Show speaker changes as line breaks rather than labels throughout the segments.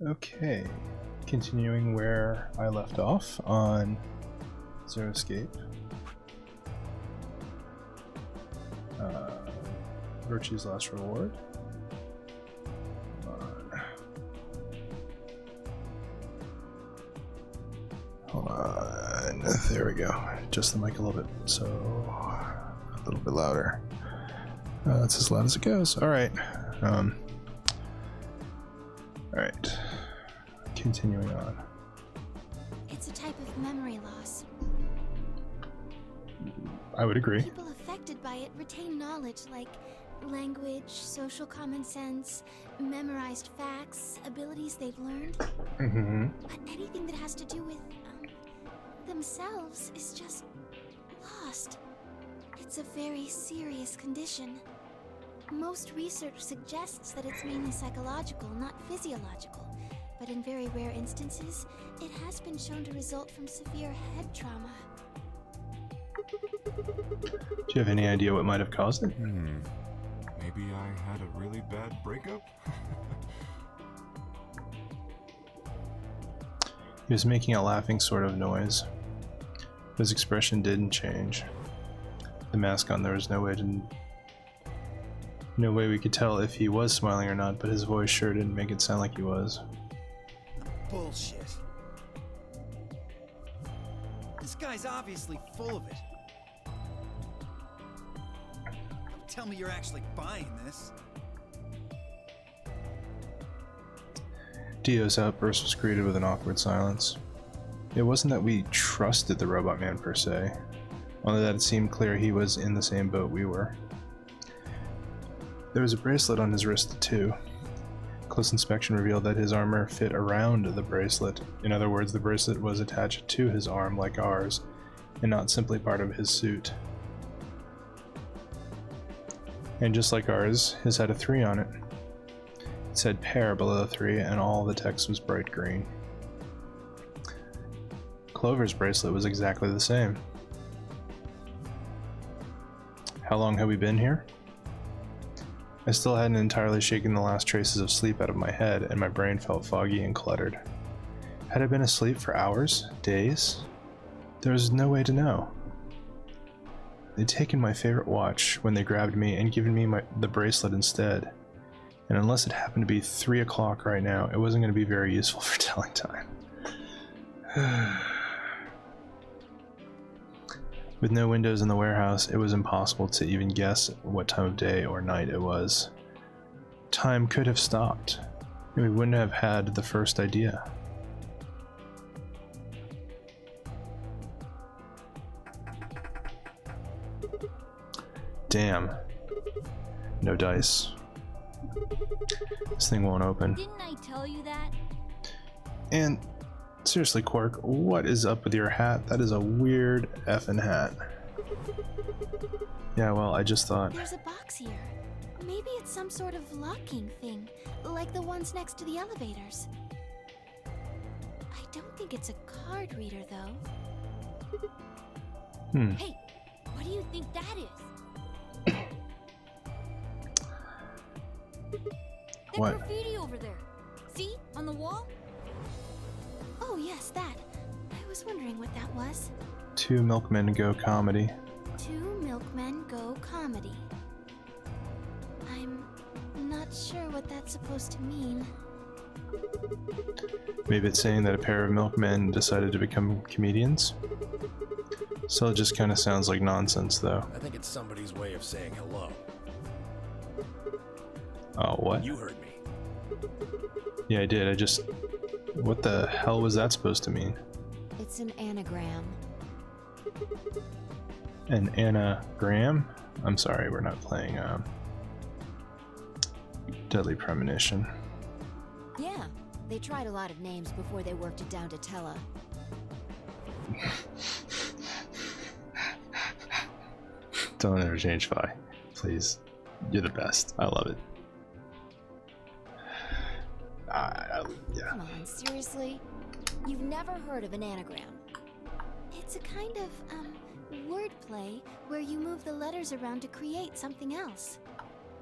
Okay, continuing where I left off on Zero Escape. Virtue's Last Reward. Hold on. There we go. Just the mic a little bit, so a little bit louder. That's as loud as it goes. All right. All right. Continuing on.
It's a type of memory loss.
I would agree.
People affected by it retain knowledge like language, social common sense, memorized facts, abilities they've learned.
Mm-hmm.
But anything that has to do with themselves is just lost. It's a very serious condition. Most research suggests that it's mainly psychological, not physiological. But in very rare instances, it has been shown to result from severe head trauma.
Do you have any idea what might have caused it?
Maybe I had a really bad breakup?
He was making a laughing sort of noise. His expression didn't change. The mask on, there was no way we could tell if he was smiling or not, but his voice sure didn't make it sound like he was.
Bullshit. This guy's obviously full of it. Don't tell me you're actually buying this.
Dio's outburst was greeted with an awkward silence. It wasn't that we trusted the robot man per se, only that it seemed clear he was in the same boat we were. There was a bracelet on his wrist too. Close inspection revealed that his armor fit around the bracelet. In other words, the bracelet was attached to his arm like ours, and not simply part of his suit. And just like ours, his had a 3 on it. It said pair below the 3, and all the text was bright green. Clover's bracelet was exactly the same. How long have we been here? I still hadn't entirely shaken the last traces of sleep out of my head, and my brain felt foggy and cluttered. Had I been asleep for hours? Days? There was no way to know. They'd taken my favorite watch when they grabbed me and given me the bracelet instead. And unless it happened to be 3 o'clock right now, it wasn't going to be very useful for telling time. With no windows in the warehouse, it was impossible to even guess what time of day or night it was. Time could have stopped, and we wouldn't have had the first idea. Damn. No dice. This thing won't open.
Didn't I tell you that?
And seriously, Quark, what is up with your hat? That is a weird effing hat. Yeah, well, I just thought...
There's a box here. Maybe it's some sort of locking thing, like the ones next to the elevators. I don't think it's a card reader, though.
Hey, what do you think that is? That
What?
graffiti over there. See? On the wall?
Oh, yes, that. I was wondering what that was.
2 Milkmen Go Comedy.
2 Milkmen Go Comedy. I'm not sure what that's supposed to mean.
Maybe it's saying that a pair of milkmen decided to become comedians? Still, it just kind of sounds like nonsense, though.
I think it's somebody's way of saying hello.
Oh, what?
You heard me.
Yeah, I did. What the hell was that supposed to mean?
It's an anagram.
An anagram? I'm sorry, we're not playing Deadly Premonition.
Yeah, they tried a lot of names before they worked it down to Tella.
Don't interchange Phi, please. You're the best. I love it. Yeah.
Come on, seriously? You've never heard of an anagram?
It's a kind of, wordplay where you move the letters around to create something else.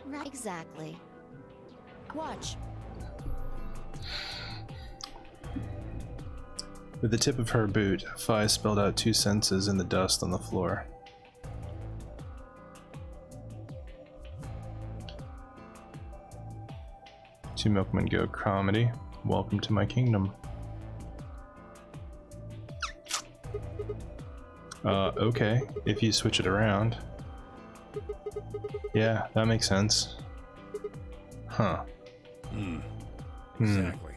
Right?
Exactly. Watch.
With the tip of her boot, Fi spelled out 2 sentences in the dust on the floor. To Milkman Go comedy. Welcome to my kingdom. Okay, if you switch it around. Yeah, that makes sense. Huh.
Exactly.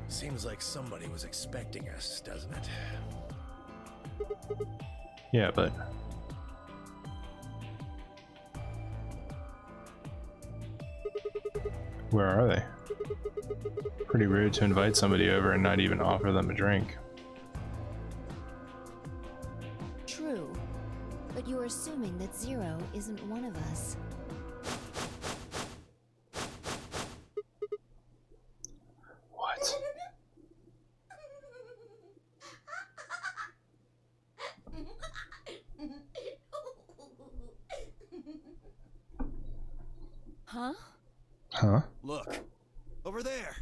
Seems like somebody was expecting us, doesn't it?
Yeah, but... where are they? Pretty rude to invite somebody over and not even offer them a drink.
True. But you're assuming that Zero isn't one of us.
What?
Huh?
Huh?
Look. Over there.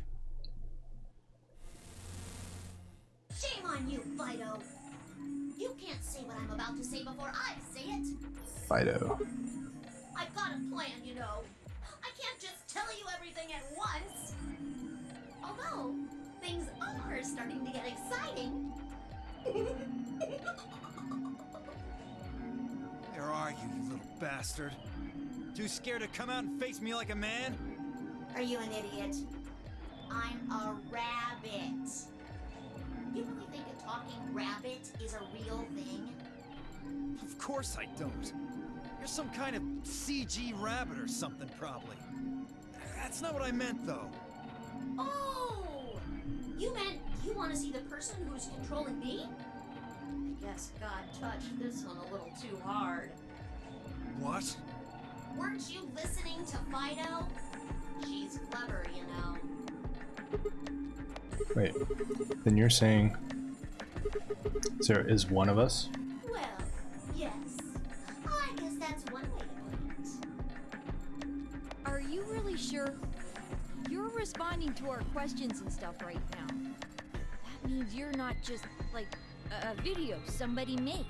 Shame on you, Fido. You can't say what I'm about to say before I say it.
Fido.
I've got a plan, you know. I can't just tell you everything at once. Although, things are starting to get exciting.
Where are you, you little bastard? Too scared to come out and face me like a man?
Are you an idiot? I'm a rabbit. You really think a talking rabbit is a real thing?
Of course I don't. You're some kind of CG rabbit or something, probably. That's not what I meant, though.
Oh! You meant you want to see the person who's controlling me? I guess God touched this one a little too hard.
What?
Weren't you listening to Fido? She's clever, you know.
Wait, then you're saying Sarah is one of us?
Well, yes. I guess that's one way to put it.
Are you really sure? You're responding to our questions and stuff right now. That means you're not just, like, a video somebody made.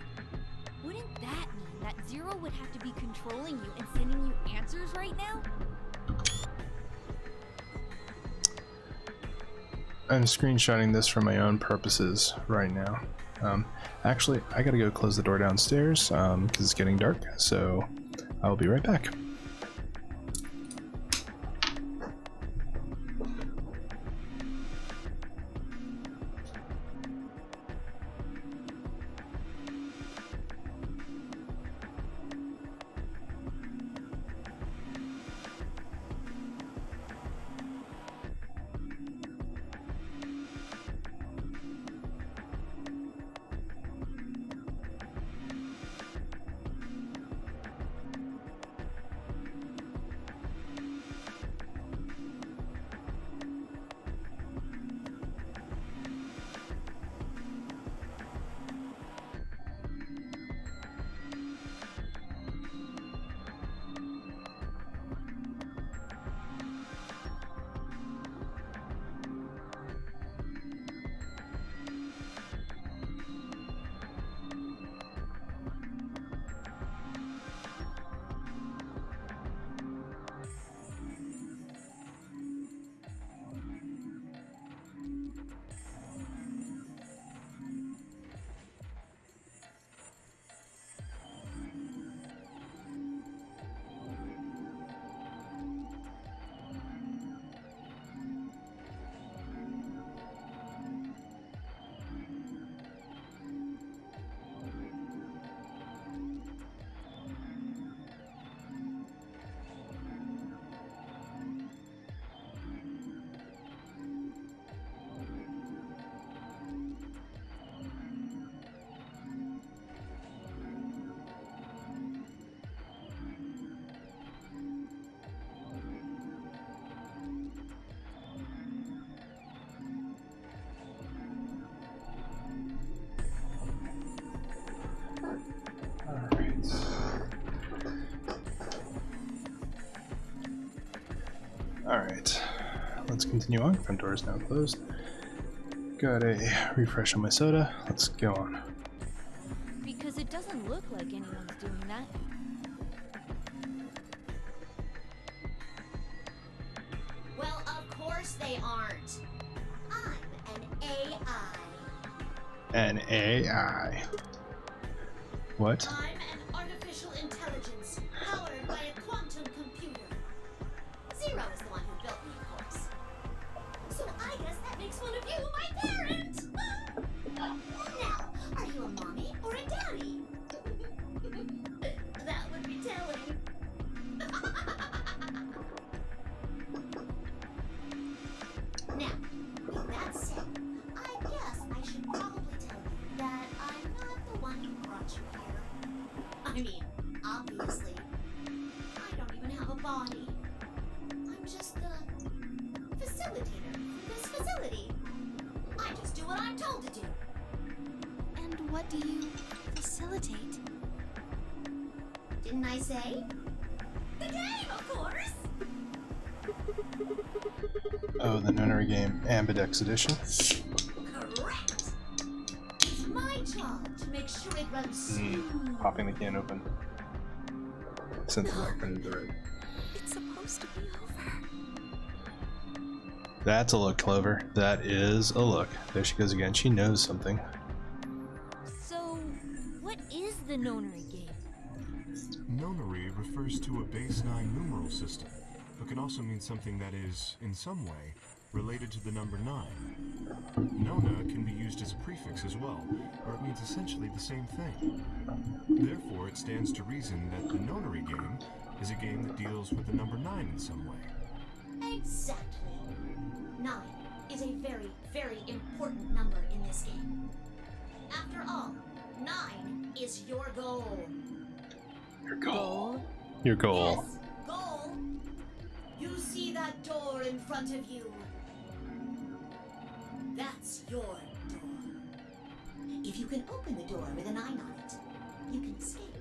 Wouldn't that mean that Zero would have to be controlling you and sending you answers right now?
I'm screenshotting this for my own purposes right now. Actually, I gotta go close the door downstairs because it's getting dark, so I'll be right back. Alright, let's continue on. Front door is now closed. got a refresh on my soda. Let's go on.
Because it doesn't look like anyone's doing that.
Well, of course they aren't. I'm an AI.
An AI. What?
I'm an artificial intelligence powered by a quantum computer. Zero is the one who built me, of course. So I guess that makes one of you my parent. Now, are you a mommy or a daddy? That would be telling. Now, with that said, I guess I should probably tell you that I'm not the one who brought you here. I mean, obviously, I don't even have a body. I'm just the facilitator for this facility. I just do what I'm told to do.
And what do you facilitate?
Didn't I say? The game, of course!
Oh, the Nonary game, Ambidex edition.
Correct! It's my job to make sure it runs smooth.
Popping the can open. Since it's not printed the right.
It's supposed to be over.
That's a look, Clover. That is a look. There she goes again. She knows something.
So, what is the Nonary game?
Nonary refers to a base 9 numeral system, but can also mean something that is, in some way, related to the number 9. Nona can be used as a prefix as well, or it means essentially the same thing. Therefore, it stands to reason that the Nonary game is a game that deals with the number 9 in some way.
Exactly. 9 is a very, very important number in this game. After all, 9 is your goal.
Your goal. Your goal.
Yes, goal. You see that door in front of you? That's your door. If you can open the door with a 9 on it, you can escape.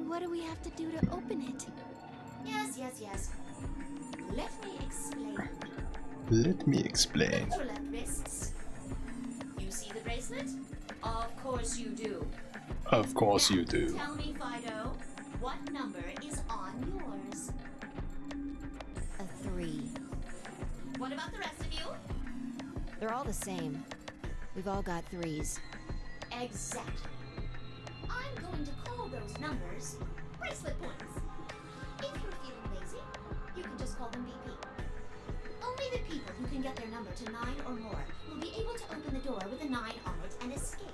What do we have to do to open it?
Yes, yes, yes. Let me explain.
Let me explain.
Lift your left wrists. You see the bracelet? Of course you do.
Of course
Now,
you do.
Tell me, Fido, what number is on yours?
A 3.
What about the rest of you?
They're all the same. We've all got 3s.
Exactly. I'm going to call those numbers bracelet points. If you're feeling lazy, you can just call them BP. Only the people who can get their number to 9 or more will be able to open the door with a 9 on it and escape.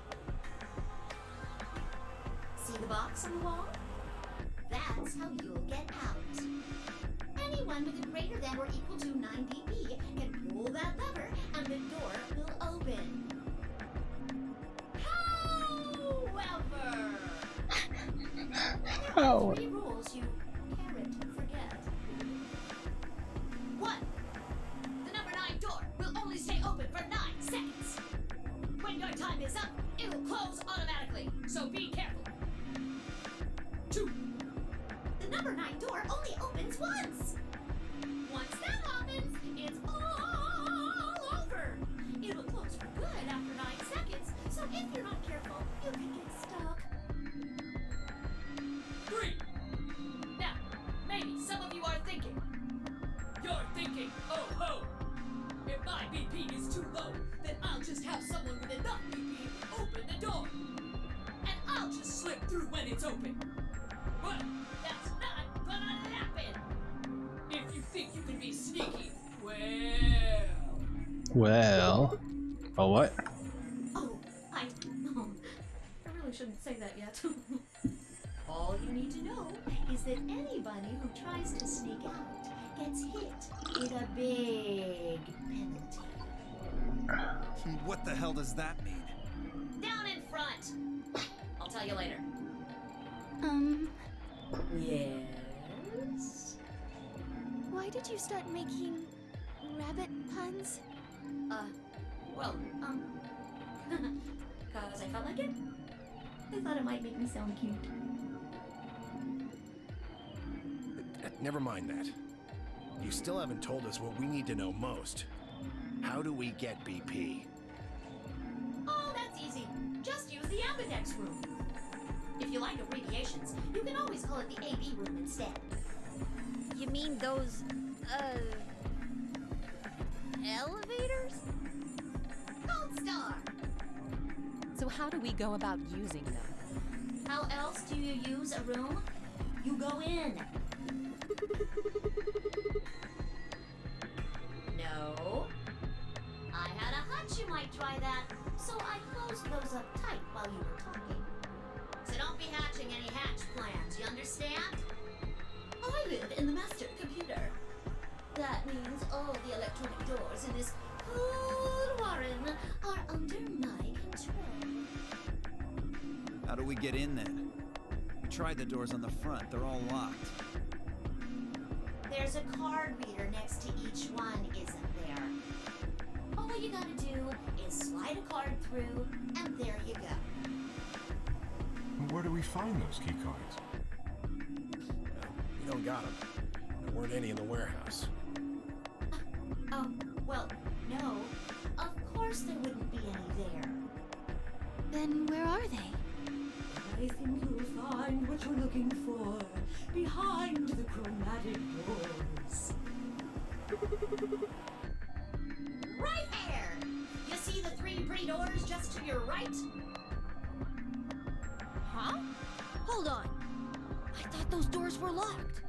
See the box on the wall? That's how you'll get out. Anyone with a greater than or equal to 9 BP can pull that lever and the door will open. However, there are 3 rules you can't forget. 1. The number 9 door will only stay open for 9 seconds. When your time is up, it will close automatically, so be careful. 2. The number 9 door only opens once. Once that happens, it's all over. It will close for good after 9 seconds, so if you're not careful, you can get stuck. 3. Now, maybe some of you are thinking. You're thinking, oh ho! If my BP is too low, then I'll just have someone with enough BP open the door. And I'll just slip through when it's open. Well, that's not gonna happen. If you think you can be sneaky,
Well, what?
Oh, I really shouldn't say that yet. All you need to know is that anybody who tries to sneak out gets hit with a big penalty.
What the hell does that mean?
Down in front. I'll tell you later. Yes?
Why did you start making rabbit puns?
Well, cause I felt like it. I thought it might make me sound cute.
Never mind that. You still haven't told us what we need to know most. How do we get BP?
Oh, that's easy. Just use the Ambidex room. If you like abbreviations, you can always call it the AB room instead.
You mean those, elevators?
Gold Star!
So how do we go about using them?
How else do you use a room? You go in. No. I had a hunch you might try that, so I closed those up tight while you were talking. So don't be hatching any hatch plans, you understand? I live in the master computer. That means all the electronic doors in this whole warren are under my control.
How do we get in then? We tried the doors on the front. They're all locked.
There's a card reader next to each one, isn't there? All you gotta do is slide a card through, and there you go.
Where do we find those key cards?
We don't got them. There weren't any in the warehouse.
Oh, well, no. Of course there wouldn't be any there.
Then where are they?
I think you'll find what you're looking for behind the chromatic doors. Right there! You see the three pretty doors just to your right?
Huh? Hold on. I thought those doors were locked.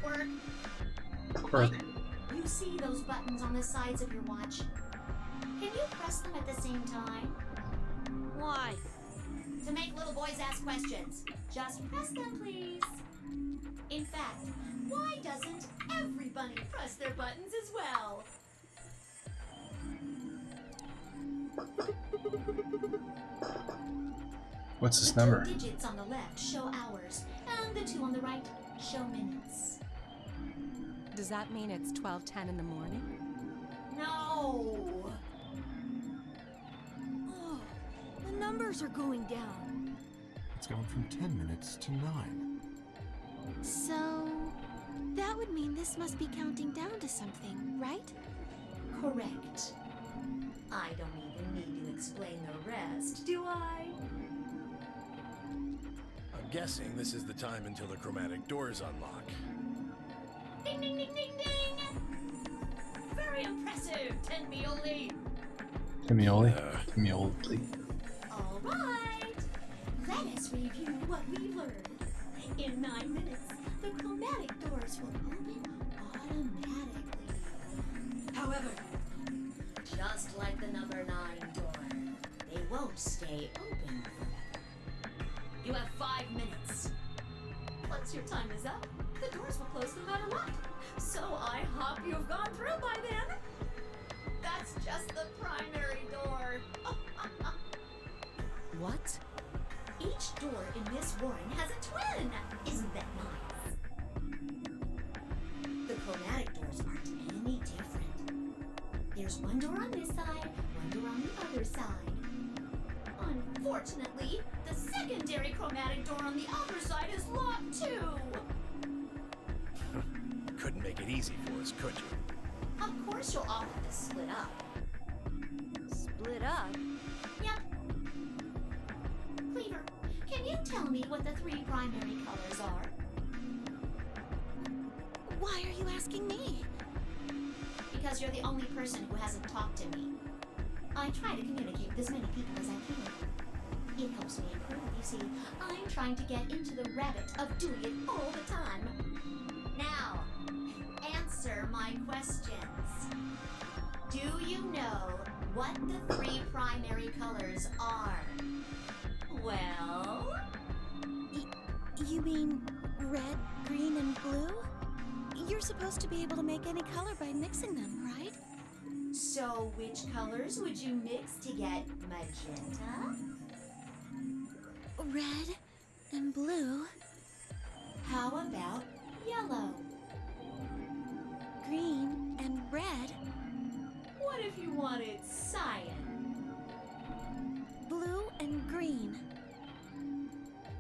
Quirk.
Quirk.
You see those buttons on the sides of your watch? Can you press them at the same time?
Why?
To make little boys ask questions. Just press them, please. In fact, why doesn't everybody press their buttons as well?
What's this
The
number?
2 digits on the left show hours, and the 2 on the right show minutes.
Does that mean it's 12:10 in the morning?
No!
Oh, the numbers are going down.
It's gone from 10 minutes to 9.
So, that would mean this must be counting down to something, right?
Correct. I don't even need to explain the rest, do I?
I'm guessing this is the time until the chromatic doors unlock.
Ding, ding, ding, ding, ding! Very impressive, Tenmioli!
Timioli?
Uh.
Timioli.
All right, let us review what we've learned. In 9 minutes, the chromatic doors will open automatically. However, just like the number 9 door, they won't stay open forever. You have 5 minutes. Once your time is up, the doors will close no matter what. So I hope you've gone through by then. That's just the primary door.
What?
Each door in this warren has a twin. Isn't that nice? The chromatic doors aren't any different. There's one door on this side, one door on the other side. Unfortunately, the secondary chromatic door on the other side is locked too.
Couldn't make it easy for us, could you?
Of course you'll all have to split up.
Split up?
Yep. Cleaver, can you tell me what the 3 primary colors are?
Why are you asking me?
Because you're the only person who hasn't talked to me. I try to communicate with as many people as I can. It helps me improve, you see. I'm trying to get into the habit of doing it all the time. Now, answer my questions. Do you know what the 3 primary colors are? Well?
You mean red, green, and blue? You're supposed to be able to make any color by mixing them, right?
So which colors would you mix to get magenta?
Red and blue,
How about yellow?
green and red,
What if you wanted cyan?
blue and green.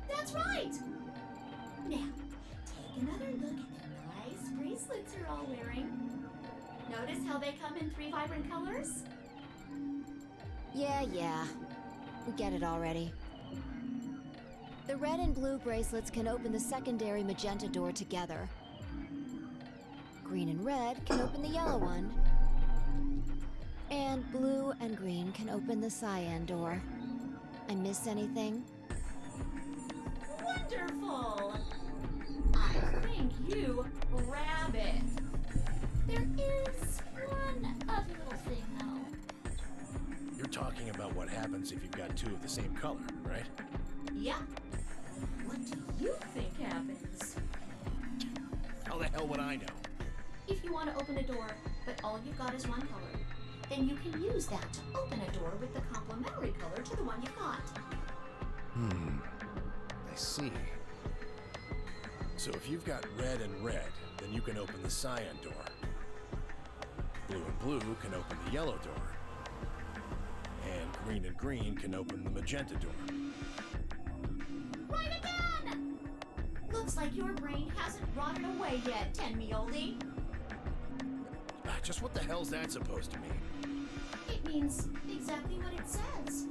That's right! Now, take another look at the nice bracelets you're all wearing. Notice how they come in 3 vibrant colors?
Yeah. We get it already. The red and blue bracelets can open the secondary magenta door together. Green and red can open the yellow one. And blue and green can open the cyan door. I miss anything?
Wonderful! I think you grab it. There is one other little thing, though.
You're talking about what happens if you've got 2 of the same color, right?
Yeah. What do you think happens?
How the hell would I know?
If you want to open a door, but all you've got is one color, then you can use that to open a door with the complementary color to the one you've got.
I see. So if you've got red and red, then you can open the cyan door. Blue and blue can open the yellow door. And green can open the magenta door.
Right again! Looks like your brain hasn't rotted away yet, Tenmi-oldie.
Just what the hell's that supposed to mean?
It means exactly what it says.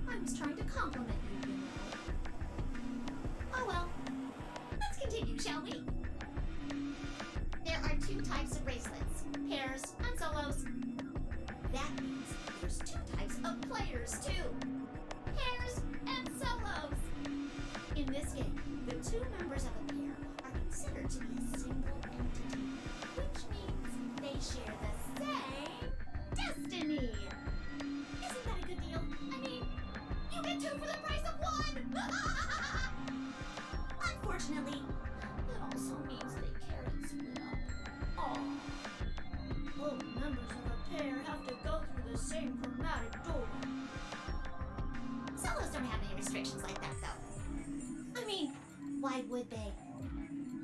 I was trying to compliment you, you know. Oh well. Let's continue, shall we? There are 2 types of bracelets, pairs and solos. That means there's 2 types of players, too. Pairs and solos. In this game, the 2 members of a pair are considered to be a single entity, which means they share the same destiny. Isn't that a good deal? I mean, you get 2 for the price of 1! Unfortunately, it also means they can't split up. Aww. Both members of a pair have to go through the same chromatic door. Solos don't have any restrictions like that, though. I mean, why would they?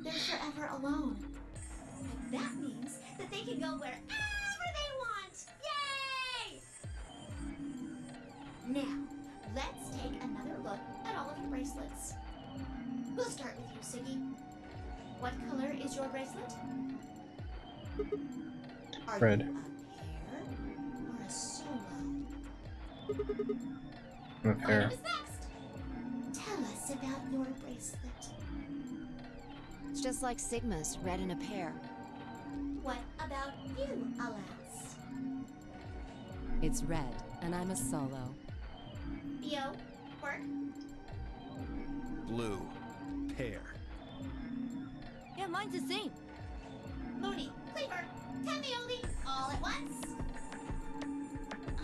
They're forever alone. And that means that they can go wherever they want! Yay! Now, let's take another look at all of your bracelets. We'll start with you, Siggy. What color is your bracelet? Are
Red.
you a pair or a solo?
I'm a pair.
What is next? Tell us about your bracelet.
It's just like Sigma's, red in a pair.
What about you, Alas?
It's red, and I'm a solo.
Theo, Work?
Blue. Pair.
Yeah, mine's the same.
Mooney, Cleaver, Tenmi-oldie, all at once?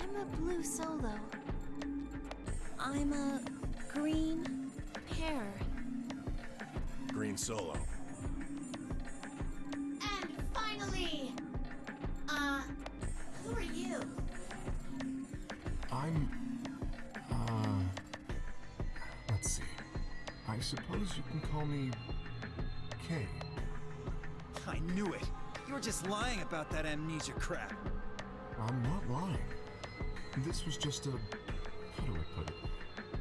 I'm a blue solo.
I'm a green pair.
Green solo.
And finally, who are you?
I'm, let's see. I suppose you can call me Kay.
I knew it. You were just lying about that amnesia crap.
I'm not lying. This was just how do I put it?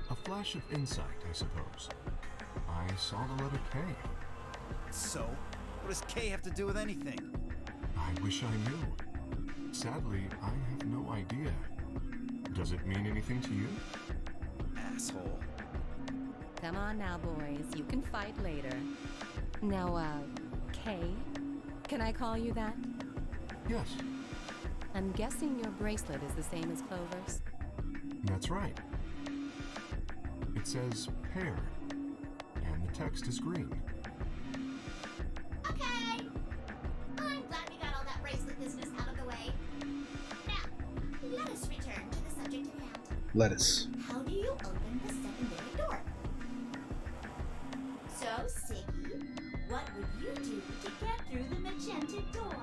A flash of insight, I suppose. I saw the letter K.
So, what does K have to do with anything?
I wish I knew. Sadly, I have no idea. Does it mean anything to you?
Asshole.
Come on now, boys. You can fight later. Now, Kay? Can I call you that?
Yes,
I'm guessing your bracelet is the same as Clover's.
that's right. It says pair, and the text is green.
Okay. I'm glad we got all that bracelet business out of the way. Now, let us return to the subject at hand.
Lettuce.
How do you open the secondary door? So, Siggy, what would you do to get through the magenta door?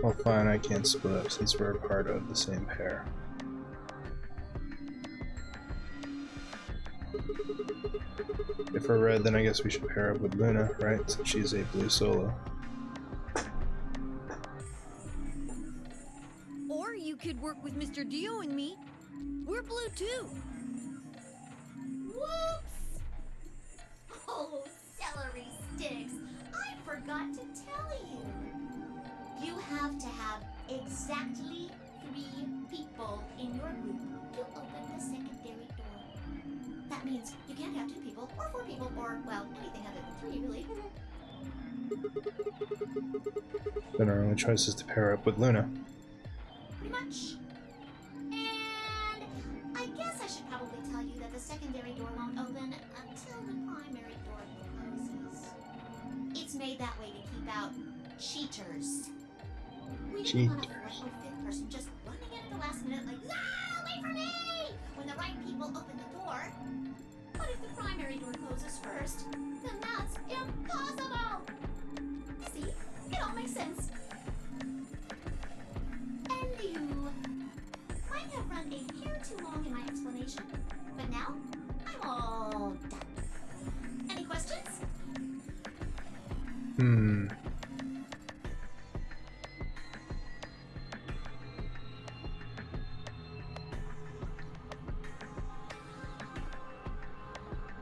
Well, fine, I can't split up since we're a part of the same pair. If we're red, then I guess we should pair up with Luna, right? Since she's a blue solo.
Or you could work with Mr. Dio and me. We're blue too.
Whoops! Oh, celery sticks! I forgot to tell you. have exactly 3 people in your group to open the secondary door. That means you can't have 2 people, or 4 people, or, well, anything other than 3, really.
Then our only choice is to pair up with Luna.
Pretty much. And I guess I should probably tell you that the secondary door won't open until the primary door closes. It's made that way to keep out cheaters. We didn't want a frightened 5th person just running in at the last minute like, ah, wait for me! When the right people open the door. But if the primary door closes first, then that's impossible! See, it all makes sense. And you might have run a hair too long in my explanation, but now I'm all done. Any questions?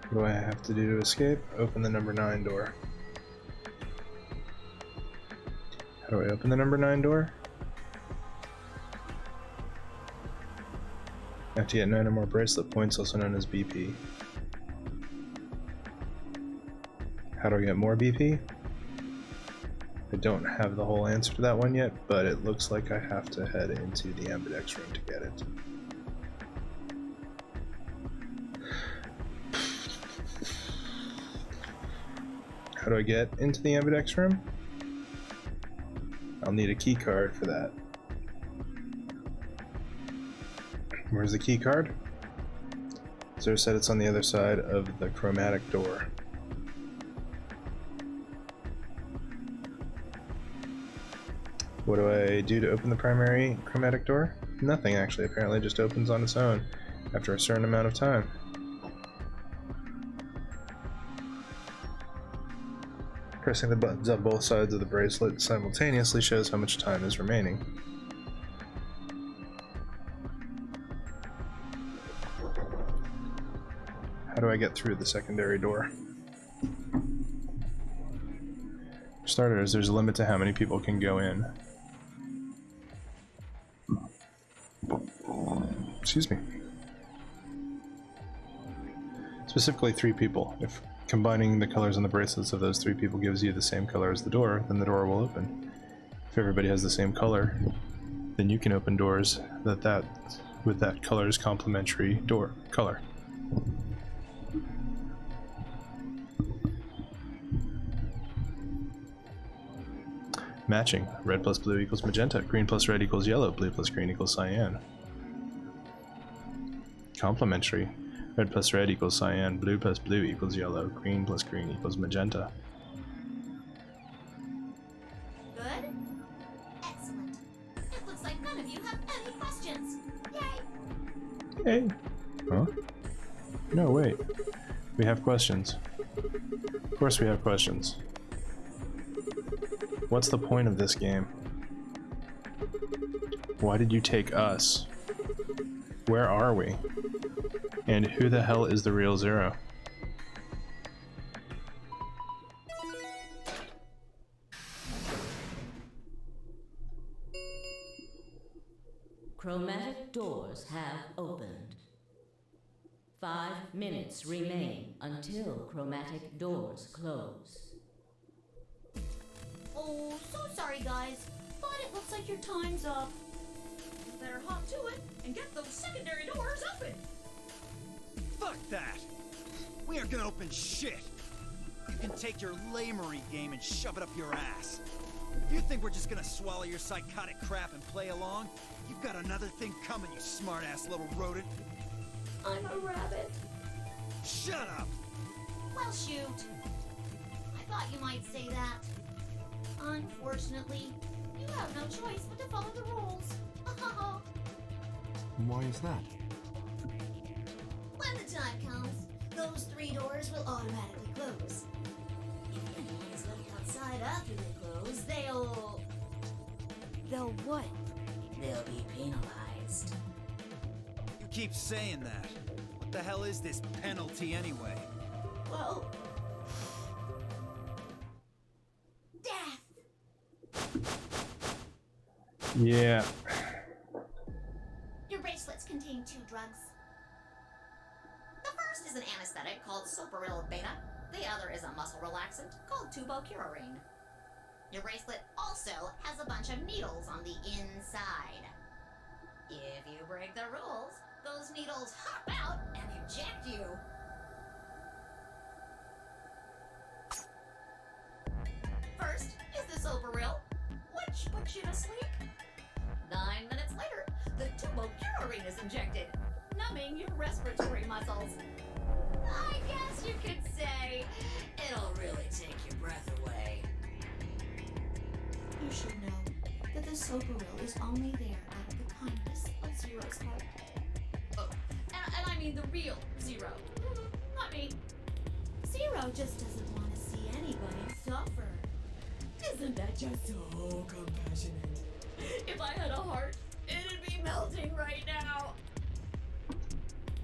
What do I have to do to escape? Open the number 9 door. How do I open the number 9 door? I have to get 9 or more bracelet points, also known as BP. How do I get more BP? I don't have the whole answer to that one yet, but it looks like I have to head into the Ambidex room to get it. How do I get into the Ambidex room? I'll need a key card for that. Where's the key card? Zero said it's on the other side of the chromatic door. What do I do to open the primary chromatic door? Nothing, actually. Apparently it just opens on its own after a certain amount of time. Pressing the buttons on both sides of the bracelet simultaneously shows how much time is remaining. How do I get through the secondary door? For starters, there's a limit to how many people can go in. Excuse me. Specifically 3 people. If combining the colors on the bracelets of those 3 people gives you the same color as the door, then the door will open. If everybody has the same color, then you can open doors with that color's complementary door color. Matching. Red plus blue equals magenta. Green plus red equals yellow. Blue plus green equals cyan. Complementary. Red plus red equals cyan, blue plus blue equals yellow, green plus green equals magenta.
Good? Excellent. It looks like none of you have any questions. Yay!
Hey! Huh? No, wait. We have questions. Of course we have questions. What's the point of this game? Why did you take us? Where are we? And who the hell is the real Zero?
Chromatic doors have opened. 5 minutes remain until chromatic doors close.
Oh, so sorry guys, but it looks like your time's up. You better hop to it and get those secondary doors open.
Fuck that! We aren't gonna open shit! You can take your lamery game and shove it up your ass. If you think we're just gonna swallow your psychotic crap and play along, you've got another thing coming, you smart-ass little rodent.
I'm a rabbit.
Shut up!
Well, shoot. I thought you might say that. Unfortunately, you have no choice but to follow the rules.
Why is that?
When the time comes, those 3 doors will automatically close. If anyone is left outside after they close,
They'll what?
they'll be penalized.
You keep saying that. What the hell is this penalty anyway?
Well, death.
Yeah.
Your bracelets contain 2 drugs. The first is an anesthetic called soporil beta. The other is a muscle relaxant called tubocurarine. Your bracelet also has a bunch of needles on the inside. If you break the rules, those needles hop out and inject you. First is the soporil, which puts you to sleep. 9 minutes later, the tubocurarine is injected, numbing your respiratory muscles. I guess you could say it'll really take your breath away. You should know that the soporil is only there out of the kindness of Zero's heart. Oh, and I mean the real Zero. Not me. Zero just doesn't want to see anybody suffer. Isn't that just so compassionate? If I had a heart, it'd be melting right now.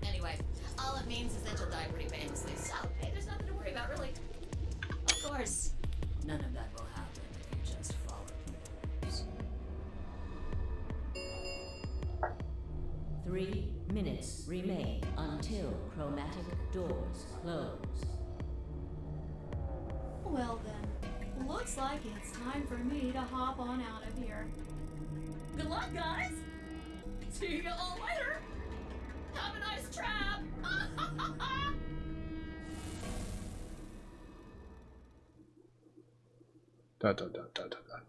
Anyway, all it means is that you'll die pretty painlessly, so hey, there's nothing to worry about, really. Of course, none of that will happen if you just follow the rules.
3 minutes remain until chromatic doors close.
Well then, looks like it's time for me to hop on out of here. Good luck, guys! See you all later! Have a nice trap!
Dot, dot, dot, dot, dot, dot.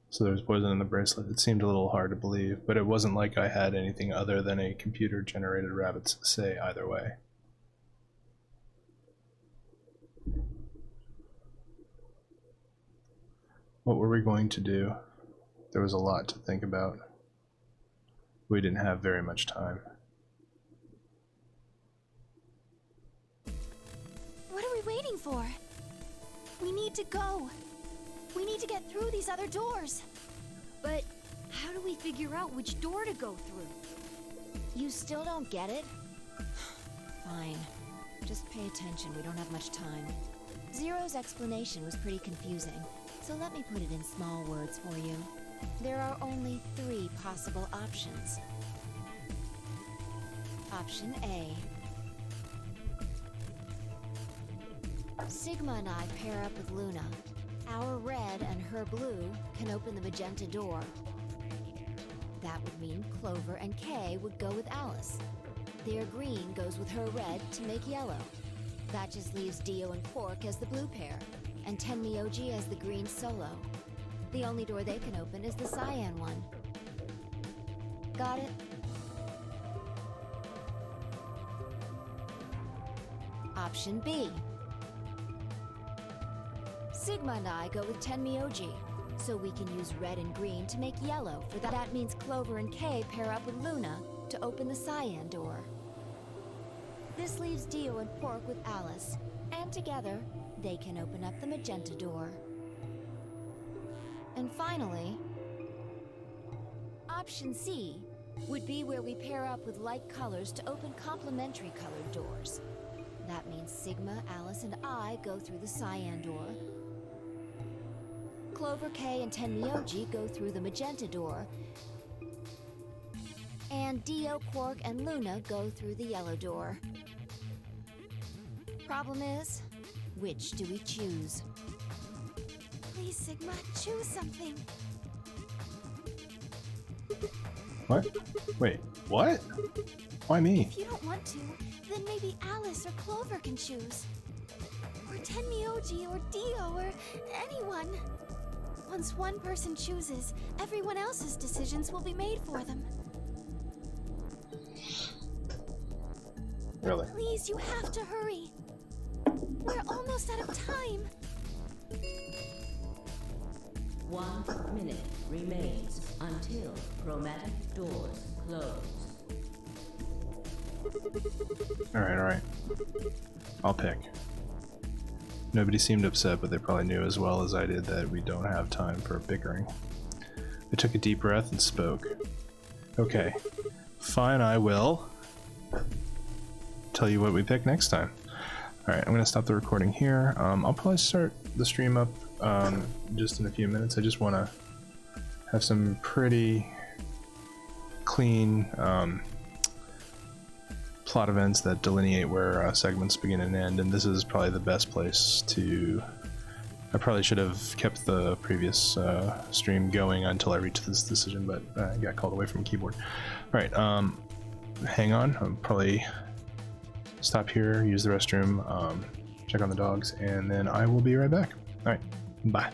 So there's poison in the bracelet. It seemed a little hard to believe, but it wasn't like I had anything other than a computer-generated rabbit's say either way. What were we going to do? There was a lot to think about. We didn't have very much time.
What are we waiting for? We need to go. We need to get through these other doors.
But how do we figure out which door to go through?
You still don't get it? Fine. Just pay attention, we don't have much time. Zero's explanation was pretty confusing, so let me put it in small words for you. There are only 3 possible options. Option A. Sigma and I pair up with Luna. Our red and her blue can open the magenta door. That would mean Clover and Kay would go with Alice. Their green goes with her red to make yellow. That just leaves Dio and Quark as the blue pair, and Tenmyoji as the green solo. The only door they can open is the cyan one. Got it? Option B. Sigma and I go with Tenmyoji, so we can use red and green to make yellow. For that means Clover and Kay pair up with Luna to open the cyan door. This leaves Dio and Quark with Alice, and together, they can open up the magenta door. And finally, option C would be where we pair up with light colors to open complementary colored doors. That means Sigma, Alice, and I go through the cyan door. Clover, Kay, and Tenmyoji go through the magenta door. And Dio, Quark, and Luna go through the yellow door. Problem is, which do we choose?
Please, Sigma, choose something.
What? Wait, what? Why me?
If you don't want to, then maybe Alice or Clover can choose. Or Tenmyoji or Dio or anyone. Once one person chooses, everyone else's decisions will be made for them.
Really?
Please, you have to hurry. We're almost out of time.
1 minute remains until chromatic doors close.
Alright. I'll pick. Nobody seemed upset, but they probably knew as well as I did that we don't have time for bickering. I took a deep breath and spoke. Okay, fine, I will tell you what we pick next time. Alright, I'm gonna stop the recording here. I'll probably start the stream up just in a few minutes. I just want to have some pretty clean plot events that delineate where segments begin and end, and this is probably the best place to... I probably should have kept the previous stream going until I reached this decision, but I got called away from the keyboard. Alright, hang on. I'll probably stop here, use the restroom, check on the dogs, and then I will be right back. Alright, bye.